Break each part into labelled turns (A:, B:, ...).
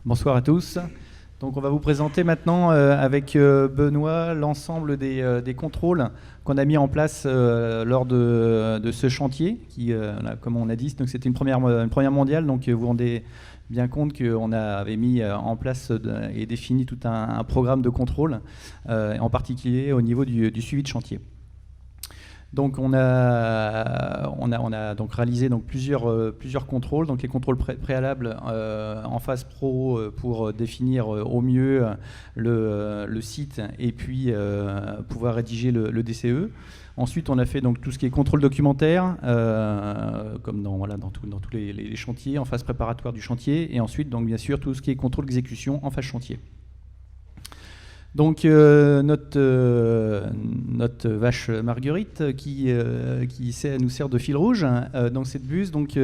A: Bonsoir à tous. Donc on va vous présenter maintenant avec Benoît l'ensemble des contrôles qu'on a mis en place lors de ce chantier qui, comme on a dit, donc c'était une première mondiale. Donc vous vous rendez bien compte qu'on avait mis en place et défini tout un programme de contrôle, en particulier au niveau du suivi de chantier. Donc on a donc réalisé donc plusieurs contrôles, donc les contrôles préalables en phase pro pour définir au mieux le site et puis pouvoir rédiger le DCE. Ensuite, on a fait donc tout ce qui est contrôle documentaire, comme dans tous les chantiers, en phase préparatoire du chantier, et ensuite donc bien sûr tout ce qui est contrôle d'exécution en phase chantier. Donc notre vache Marguerite qui nous sert de fil rouge dans cette buse. Donc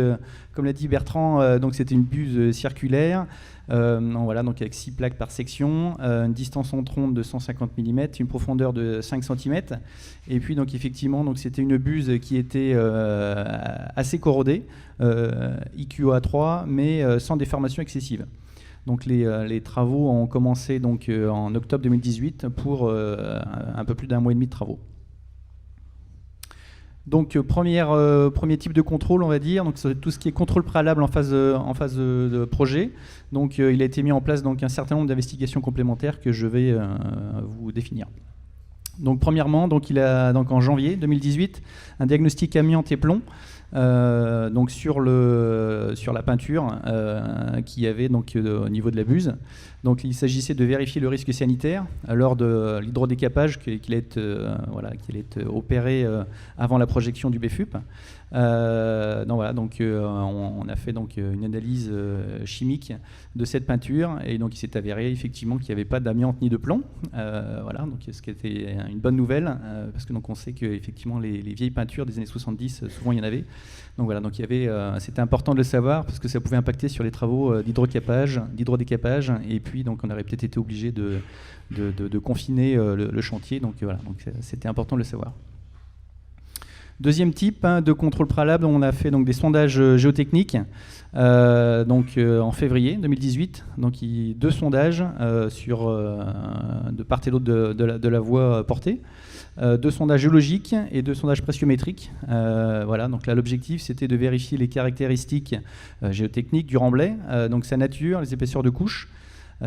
A: comme l'a dit Bertrand, donc c'était une buse circulaire, donc avec 6 plaques par section, une distance entre ondes de 150 mm, une profondeur de 5 cm. Et puis donc effectivement donc c'était une buse qui était assez corrodée, IQA 3, mais sans déformation excessive. Donc les travaux ont commencé donc, en octobre 2018 pour un peu plus d'1 mois et demi de travaux. Donc premier type de contrôle, on va dire, donc c'est tout ce qui est contrôle préalable en phase de projet. Donc il a été mis en place donc, un certain nombre d'investigations complémentaires que je vais vous définir. Donc premièrement, donc, il a donc en janvier 2018 un diagnostic amiante et plomb. Donc sur la peinture qu'il y avait donc, au niveau de la buse. Donc il s'agissait de vérifier le risque sanitaire lors de l'hydrodécapage qui allait être opéré avant la projection du BFUP. On a fait donc une analyse chimique de cette peinture et donc il s'est avéré effectivement qu'il n'y avait pas d'amiante ni de plomb. Donc ce qui était une bonne nouvelle parce que donc on sait que effectivement les vieilles peintures des années 70 souvent il y en avait. Donc il y avait, c'était important de le savoir parce que ça pouvait impacter sur les travaux d'hydrodécapage et puis donc on aurait peut-être été obligé de confiner le chantier. Donc c'était important de le savoir. Deuxième type de contrôle préalable, on a fait donc des sondages géotechniques en février 2018. Donc 2 sondages de part et d'autre de la voie portée. 2 sondages géologiques et 2 sondages pressiométriques. Donc là l'objectif c'était de vérifier les caractéristiques géotechniques du remblai, donc sa nature, les épaisseurs de couche,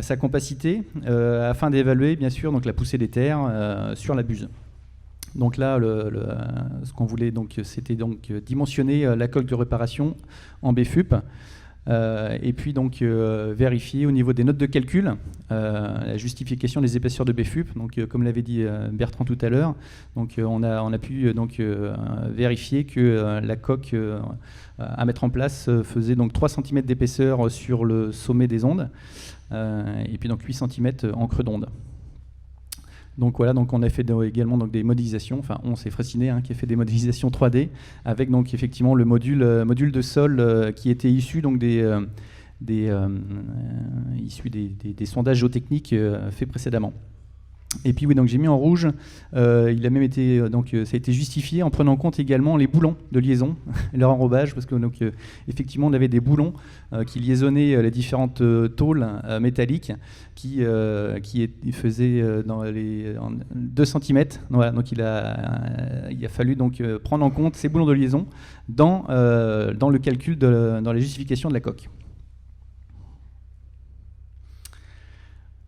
A: sa compacité, afin d'évaluer bien sûr donc la poussée des terres sur la buse. Donc là, ce qu'on voulait, donc, c'était donc dimensionner la coque de réparation en BFUP et puis donc vérifier au niveau des notes de calcul la justification des épaisseurs de BFUP. Donc comme l'avait dit Bertrand tout à l'heure, donc on a pu donc vérifier que la coque à mettre en place faisait donc 3 cm d'épaisseur sur le sommet des ondes et puis donc 8 cm en creux d'onde. Donc voilà, donc on a fait également donc des modélisations, enfin on s'est Fraissinet qui a fait des modélisations 3D avec donc effectivement le module de sol qui était issu donc des sondages géotechniques faits précédemment. Et puis oui, donc j'ai mis en rouge, il a même été ça a été justifié en prenant en compte également les boulons de liaison, leur enrobage, parce que donc effectivement on avait des boulons qui liaisonnaient les différentes tôles métalliques qui faisaient dans les 2 cm. Voilà, donc il a fallu donc prendre en compte ces boulons de liaison dans le calcul dans la justification de la coque.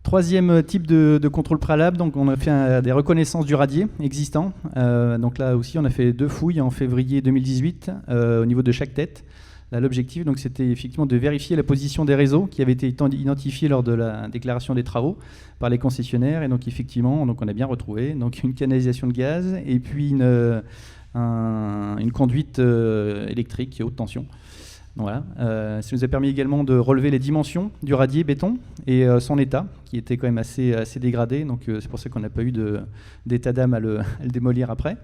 A: Troisième type de contrôle préalable, donc on a fait des reconnaissances du radier existant. Donc là aussi, on a fait 2 fouilles en février 2018 au niveau de chaque tête. Là, l'objectif, donc, c'était effectivement de vérifier la position des réseaux qui avaient été identifiés lors de la déclaration des travaux par les concessionnaires. Et donc effectivement, donc, on a bien retrouvé donc, une canalisation de gaz et puis une conduite électrique haute tension. Voilà. Ça nous a permis également de relever les dimensions du radier béton et son état, qui était quand même assez dégradé. Donc c'est pour ça qu'on n'a pas eu d'état d'âme à le démolir après.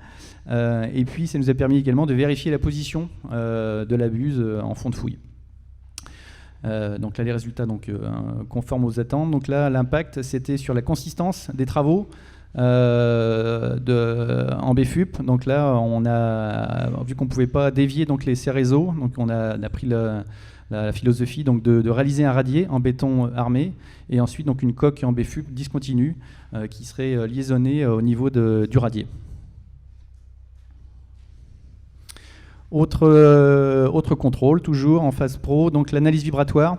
A: Et puis ça nous a permis également de vérifier la position de la buse en fond de fouille. Donc là les résultats conformes aux attentes. Donc là l'impact c'était sur la consistance des travaux. En BFUP, donc là on a vu qu'on ne pouvait pas dévier donc ces réseaux, donc on a pris la philosophie donc de réaliser un radier en béton armé et ensuite donc une coque en BFUP discontinue qui serait liaisonnée au niveau du radier. Autre contrôle, toujours en phase pro, donc l'analyse vibratoire.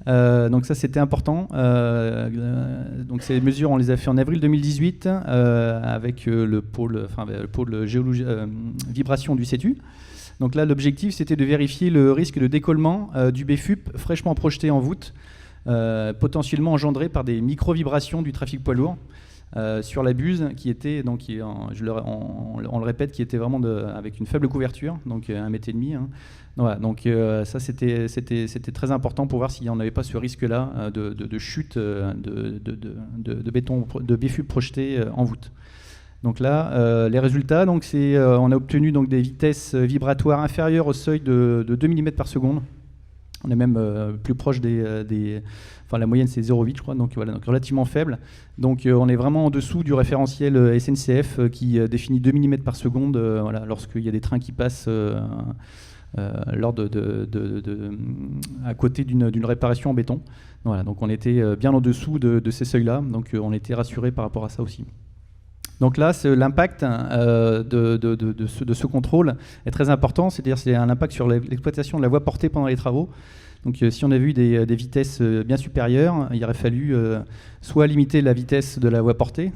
A: Donc ça c'était important. Donc ces mesures on les a fait en avril 2018 avec le pôle vibration du CETU. Donc là l'objectif c'était de vérifier le risque de décollement du BFUP fraîchement projeté en voûte, potentiellement engendré par des micro-vibrations du trafic poids lourd sur la buse qui était, donc, on le répète, qui était vraiment avec une faible couverture, donc 1,5 mètre. Hein. Voilà, donc ça c'était très important pour voir s'il n'y en avait pas ce risque-là de chute de béton, de BFUP projeté en voûte. Donc là, les résultats, donc on a obtenu donc des vitesses vibratoires inférieures au seuil de 2 mm par seconde. On est même plus proche enfin la moyenne c'est 0,8 je crois, donc voilà, donc relativement faible. Donc on est vraiment en dessous du référentiel SNCF qui définit 2 mm par seconde voilà, lorsqu'il y a des trains qui passent à côté d'une réparation en béton. Voilà, donc on était bien en dessous de ces seuils-là, donc on était rassuré par rapport à ça aussi. Donc là, l'impact de ce contrôle est très important, c'est-à-dire c'est un impact sur l'exploitation de la voie portée pendant les travaux. Donc si on a vu des vitesses bien supérieures, il aurait fallu soit limiter la vitesse de la voie portée,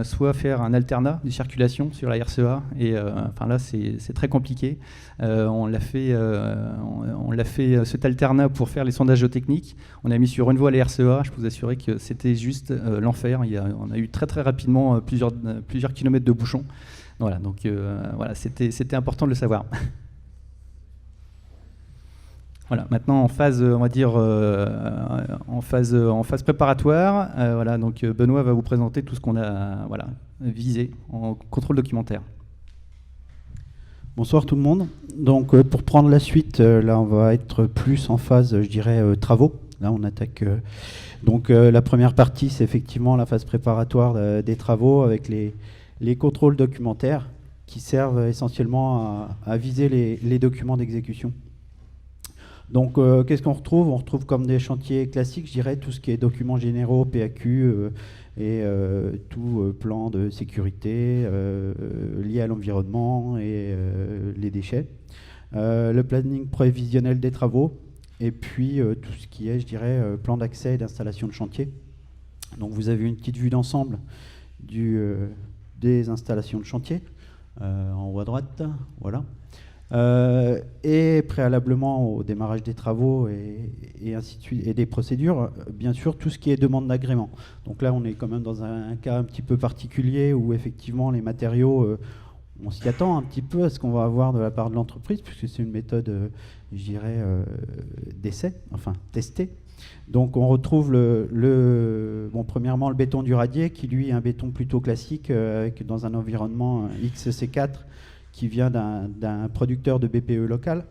A: soit faire un alternat de circulation sur la RCEA. Et enfin là, c'est très compliqué. On l'a fait cet alternat pour faire les sondages géotechniques. On a mis sur une voie les RCEA. Je peux vous assurer que c'était juste l'enfer. On a eu très très rapidement plusieurs kilomètres de bouchons. Voilà, donc voilà, c'était important de le savoir. Voilà, maintenant en phase, on va dire, en phase préparatoire, voilà, donc Benoît va vous présenter tout ce qu'on a visé en contrôle documentaire.
B: Bonsoir tout le monde. Donc pour prendre la suite, là on va être plus en phase, je dirais, travaux. Là on attaque. Donc la première partie, c'est effectivement la phase préparatoire des travaux avec les contrôles documentaires qui servent essentiellement à viser les documents d'exécution. Donc, qu'est-ce qu'on retrouve ? On retrouve comme des chantiers classiques, je dirais, tout ce qui est documents généraux, PAQ et tout plan de sécurité lié à l'environnement et les déchets. Le planning prévisionnel des travaux et puis tout ce qui est, je dirais, plan d'accès et d'installation de chantier. Donc, vous avez une petite vue d'ensemble des installations de chantier en haut à droite, voilà. Et préalablement au démarrage des travaux et ainsi de suite, et des procédures, bien sûr, tout ce qui est demande d'agrément. Donc là, on est quand même dans un cas un petit peu particulier où effectivement les matériaux, on s'y attend un petit peu à ce qu'on va avoir de la part de l'entreprise, puisque c'est une méthode, je dirais, d'essai, enfin testée. Donc on retrouve premièrement le béton du radier, qui lui est un béton plutôt classique, dans un environnement XC4, qui vient d'un producteur de BPE local.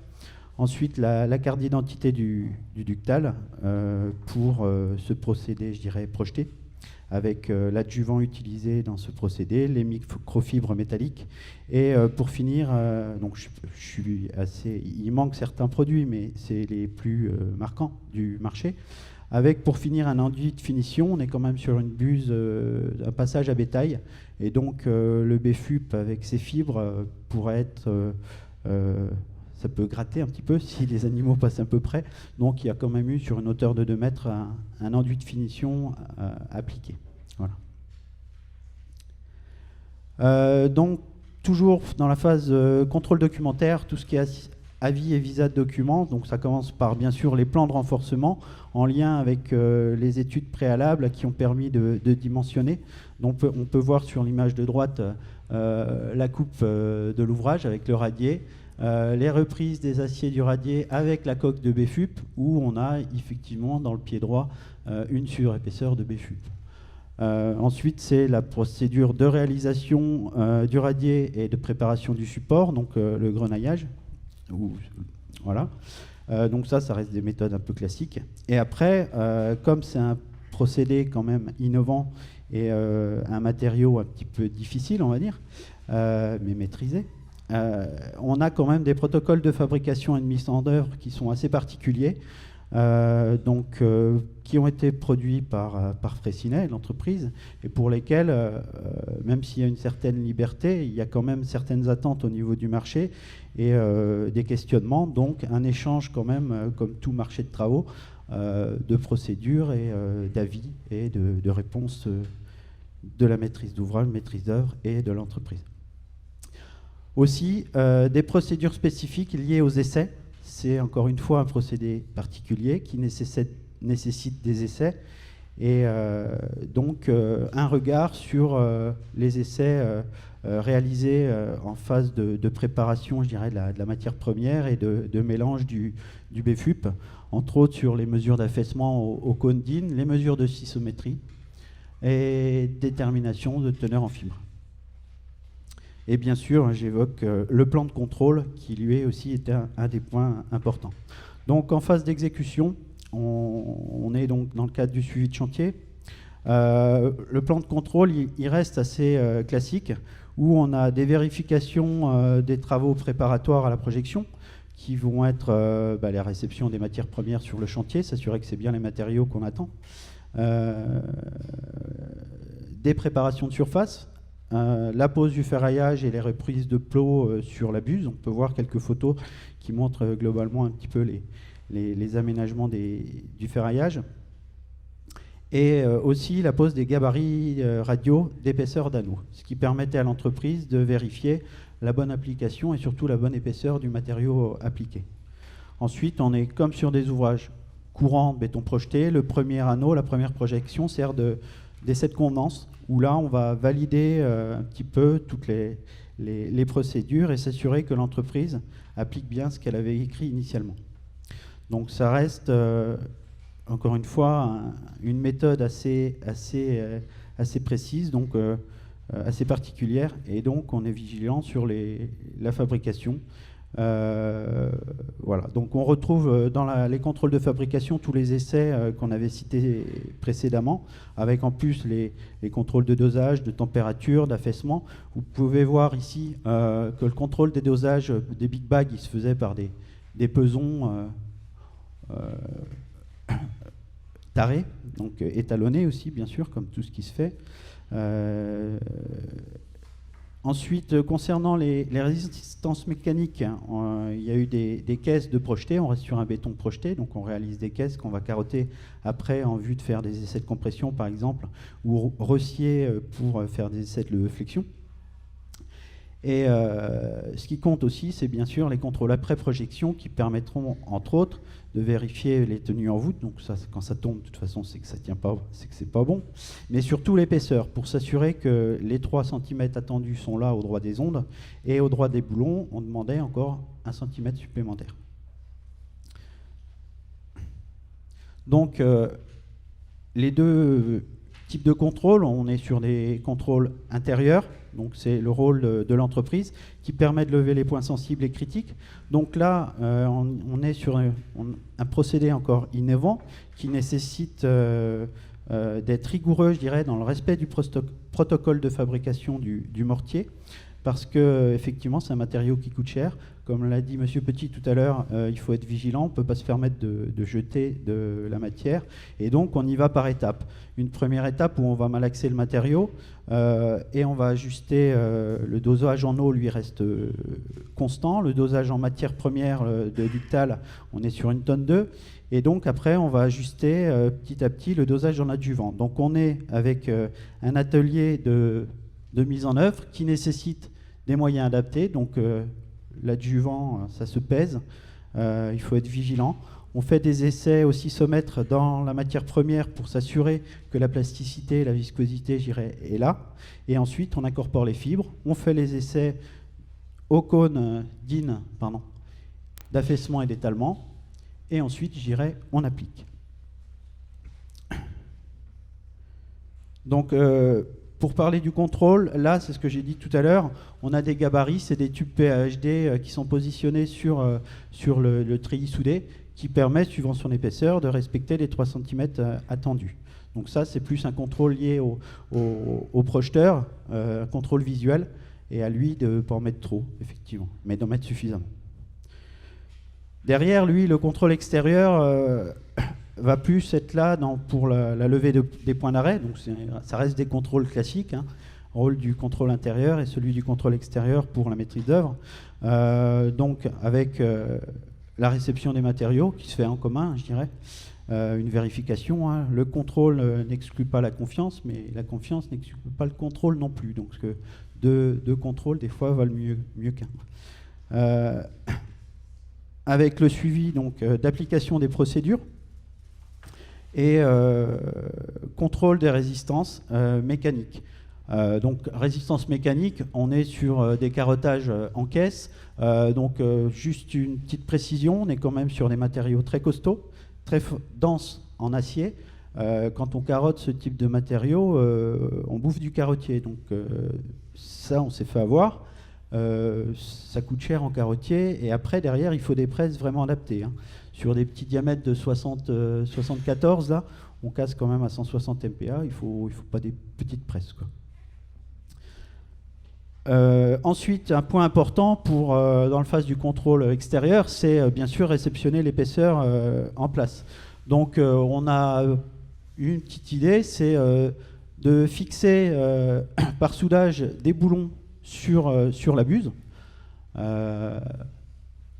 B: Ensuite, la carte d'identité du ductal pour ce procédé, je dirais, projeté, avec l'adjuvant utilisé dans ce procédé, les microfibres métalliques. Et pour finir, donc je suis assez... Il manque certains produits, mais c'est les plus marquants du marché. Avec, pour finir, un enduit de finition, on est quand même sur une buse, un passage à bétail. Et donc, le BFUP avec ses fibres pourrait être... ça peut gratter un petit peu si les animaux passent un peu près. Donc, il y a quand même eu, sur une hauteur de 2 mètres, un enduit de finition appliqué. Voilà. Donc, toujours dans la phase contrôle documentaire, tout ce qui est avis et visa de documents. Donc ça commence par bien sûr les plans de renforcement en lien avec les études préalables qui ont permis de dimensionner. Donc on peut voir sur l'image de droite la coupe de l'ouvrage avec le radier, les reprises des aciers du radier avec la coque de BFUP où on a effectivement dans le pied droit une surépaisseur de BFUP. Ensuite, c'est la procédure de réalisation du radier et de préparation du support, donc le grenaillage. Voilà. Donc ça reste des méthodes un peu classiques. Et après, comme c'est un procédé quand même innovant et un matériau un petit peu difficile, on va dire, mais maîtrisé, on a quand même des protocoles de fabrication et de mise en œuvre qui sont assez particuliers, qui ont été produits par Freycinet, l'entreprise, et pour lesquels, même s'il y a une certaine liberté, il y a quand même certaines attentes au niveau du marché et des questionnements, donc un échange quand même, comme tout marché de travaux, de procédures et d'avis et de réponses de la maîtrise d'ouvrage, maîtrise d'œuvre et de l'entreprise. Aussi, des procédures spécifiques liées aux essais. C'est encore une fois un procédé particulier qui nécessite des essais et donc un regard sur les essais réalisés en phase de préparation, je dirais, de la matière première et de mélange du BFUP, entre autres sur les mesures d'affaissement au cône DIN, les mesures de sissométrie et détermination de teneur en fibre. Et bien sûr, j'évoque le plan de contrôle qui lui aussi était un des points importants. Donc en phase d'exécution, on est donc dans le cadre du suivi de chantier. Le plan de contrôle, il reste assez classique, où on a des vérifications des travaux préparatoires à la projection, qui vont être la réception des matières premières sur le chantier, s'assurer que c'est bien les matériaux qu'on attend. Des préparations de surface, la pose du ferraillage et les reprises de plots sur la buse. On peut voir quelques photos qui montrent globalement un petit peu les aménagements du ferraillage. Et aussi la pose des gabarits radio d'épaisseur d'anneau, ce qui permettait à l'entreprise de vérifier la bonne application et surtout la bonne épaisseur du matériau appliqué. Ensuite, on est comme sur des ouvrages courants béton projeté. Le premier anneau, la première projection sert d'essai de convenance, où là, on va valider un petit peu toutes les procédures et s'assurer que l'entreprise applique bien ce qu'elle avait écrit initialement. Donc ça reste, encore une fois, une méthode assez précise, donc assez particulière, et donc on est vigilant sur la fabrication. Voilà. Donc on retrouve dans les contrôles de fabrication tous les essais qu'on avait cités précédemment, avec en plus les contrôles de dosage, de température, d'affaissement. Vous pouvez voir ici que le contrôle des dosages des big bags, il se faisait par des pesons tarés, donc étalonnés aussi, bien sûr, comme tout ce qui se fait. Ensuite, concernant les résistances mécaniques, il y a eu des caisses de projeté. On reste sur un béton projeté, donc on réalise des caisses qu'on va carotter après en vue de faire des essais de compression, par exemple, ou recier pour faire des essais de flexion. Et ce qui compte aussi, c'est bien sûr les contrôles après projection qui permettront, entre autres, de vérifier les tenues en voûte. Donc ça, quand ça tombe, de toute façon, c'est que ça tient pas, c'est que c'est pas bon. Mais surtout l'épaisseur, pour s'assurer que les 3 cm attendus sont là au droit des ondes. Et au droit des boulons, on demandait encore 1 cm supplémentaire. Donc les deux types de contrôle, on est sur des contrôles intérieurs. Donc c'est le rôle de l'entreprise qui permet de lever les points sensibles et critiques. Donc là, on est sur un procédé encore innovant qui nécessite d'être rigoureux, je dirais, dans le respect du protocole de fabrication du mortier, parce que effectivement, c'est un matériau qui coûte cher. Comme l'a dit Monsieur Petit tout à l'heure, il faut être vigilant, on ne peut pas se permettre de jeter de la matière, et donc on y va par étapes. Une première étape où on va malaxer le matériau, et on va ajuster le dosage en eau, lui reste constant. Le dosage en matière première de ductale, on est sur 1,2 tonnes. Et donc après, on va ajuster petit à petit le dosage en adjuvant. Donc on est avec un atelier de mise en œuvre qui nécessite des moyens adaptés. Donc l'adjuvant, ça se pèse. Il faut être vigilant. On fait des essais au sisomètre dans la matière première pour s'assurer que la plasticité et la viscosité, je dirais, est là. Et ensuite, on incorpore les fibres. On fait les essais au cône DIN, d'affaissement et d'étalement. Et ensuite, je dirais, on applique. Donc, pour parler du contrôle, là, c'est ce que j'ai dit tout à l'heure, on a des gabarits, c'est des tubes PAHD qui sont positionnés sur le treillis soudé, qui permet, suivant son épaisseur, de respecter les 3 cm attendus. Donc ça, c'est plus un contrôle lié au projeteur, un contrôle visuel, et à lui de ne pas en mettre trop, effectivement, mais d'en mettre suffisamment. Derrière, lui, le contrôle extérieur va plus être là pour la levée des points d'arrêt, donc ça reste des contrôles classiques, hein, rôle du contrôle intérieur et celui du contrôle extérieur pour la maîtrise d'œuvre, donc avec la réception des matériaux qui se fait en commun, je dirais, une vérification, hein. Le contrôle n'exclut pas la confiance, mais la confiance n'exclut pas le contrôle non plus. Donc deux contrôles, des fois, valent mieux qu'un. Avec le suivi d'application des procédures et contrôle des résistances mécaniques. Donc résistance mécanique, on est sur des carottages en caisse. Juste une petite précision, on est quand même sur des matériaux très costauds, très dense en acier. Quand on carotte ce type de matériaux, on bouffe du carottier. Donc ça, on s'est fait avoir. Ça coûte cher en carottier. Et après, derrière, il faut des presses vraiment adaptées, hein. Sur des petits diamètres de 74, là, on casse quand même à 160 MPa. Il faut pas des petites presses, quoi. Ensuite, un point important dans le phase du contrôle extérieur, c'est bien sûr réceptionner l'épaisseur en place. Donc on a une petite idée, c'est de fixer par soudage des boulons sur la buse.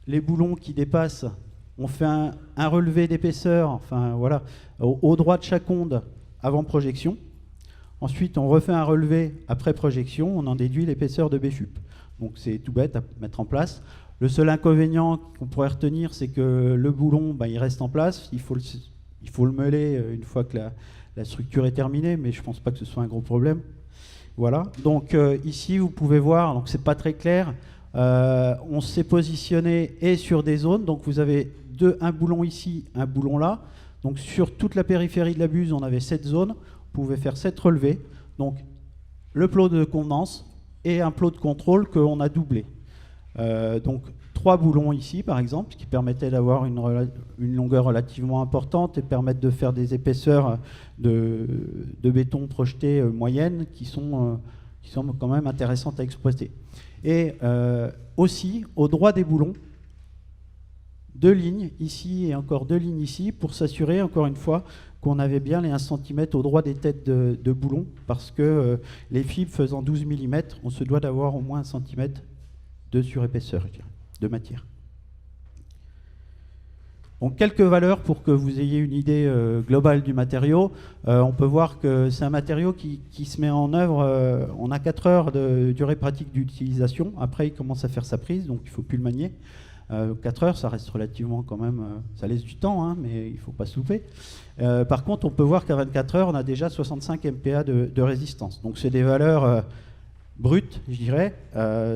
B: Les boulons qui dépassent, on fait un relevé d'épaisseur, enfin voilà, au droit de chaque onde avant projection. Ensuite, on refait un relevé après projection, on en déduit l'épaisseur de Bfup. Donc c'est tout bête à mettre en place. Le seul inconvénient qu'on pourrait retenir, c'est que le boulon, il reste en place. Il faut le meuler une fois que la structure est terminée, mais je ne pense pas que ce soit un gros problème. Voilà. Donc ici, vous pouvez voir, donc c'est pas très clair. On s'est positionné et sur des zones. Donc vous avez un boulon ici, un boulon là. Donc sur toute la périphérie de la buse, on avait 7 zones. Vous pouvez faire 7 relevés, donc le plot de condense et un plot de contrôle qu'on a doublé. Donc 3 boulons ici par exemple, qui permettaient d'avoir une longueur relativement importante et permettent de faire des épaisseurs de béton projeté moyennes qui sont quand même intéressantes à exploiter. Et aussi, au droit des boulons, 2 lignes ici et encore 2 lignes ici pour s'assurer encore une fois qu'on avait bien les 1 cm au droit des têtes de boulons, parce que les fibres faisant 12 mm, on se doit d'avoir au moins 1 cm de surépaisseur, de matière. Donc quelques valeurs pour que vous ayez une idée globale du matériau. On peut voir que c'est un matériau qui se met en œuvre, on a 4 heures de durée pratique d'utilisation, après il commence à faire sa prise, donc il ne faut plus le manier. 4 heures, ça reste relativement quand même, ça laisse du temps, hein, mais il ne faut pas se louper. Par contre, on peut voir qu'à 24 heures, on a déjà 65 MPa de résistance. Donc c'est des valeurs brutes, je dirais.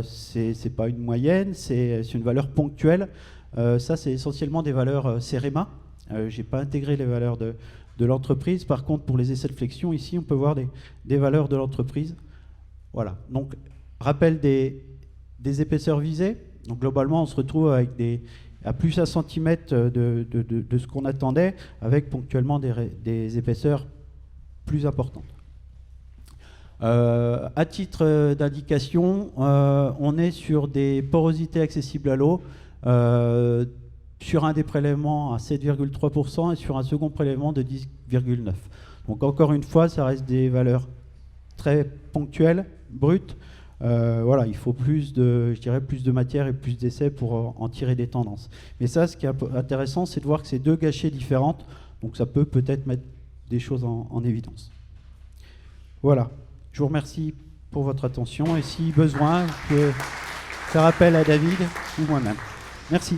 B: C'est pas une moyenne, c'est une valeur ponctuelle. Ça, c'est essentiellement des valeurs CEREMA. Je n'ai pas intégré les valeurs de l'entreprise. Par contre, pour les essais de flexion, ici, on peut voir des valeurs de l'entreprise. Voilà. Donc, rappel des épaisseurs visées. Donc globalement, on se retrouve avec à plus 1 cm de ce qu'on attendait, avec ponctuellement des épaisseurs plus importantes. À titre d'indication, on est sur des porosités accessibles à l'eau, sur un des prélèvements à 7,3% et sur un second prélèvement de 10,9%. Donc encore une fois, ça reste des valeurs très ponctuelles, brutes. Voilà, il faut plus de matière et plus d'essais pour en tirer des tendances. Mais ça, ce qui est intéressant, c'est de voir que c'est 2 gâchets différentes, donc ça peut-être mettre des choses en évidence. Voilà, je vous remercie pour votre attention, et si besoin, vous pouvez faire appel à David ou moi-même. Merci.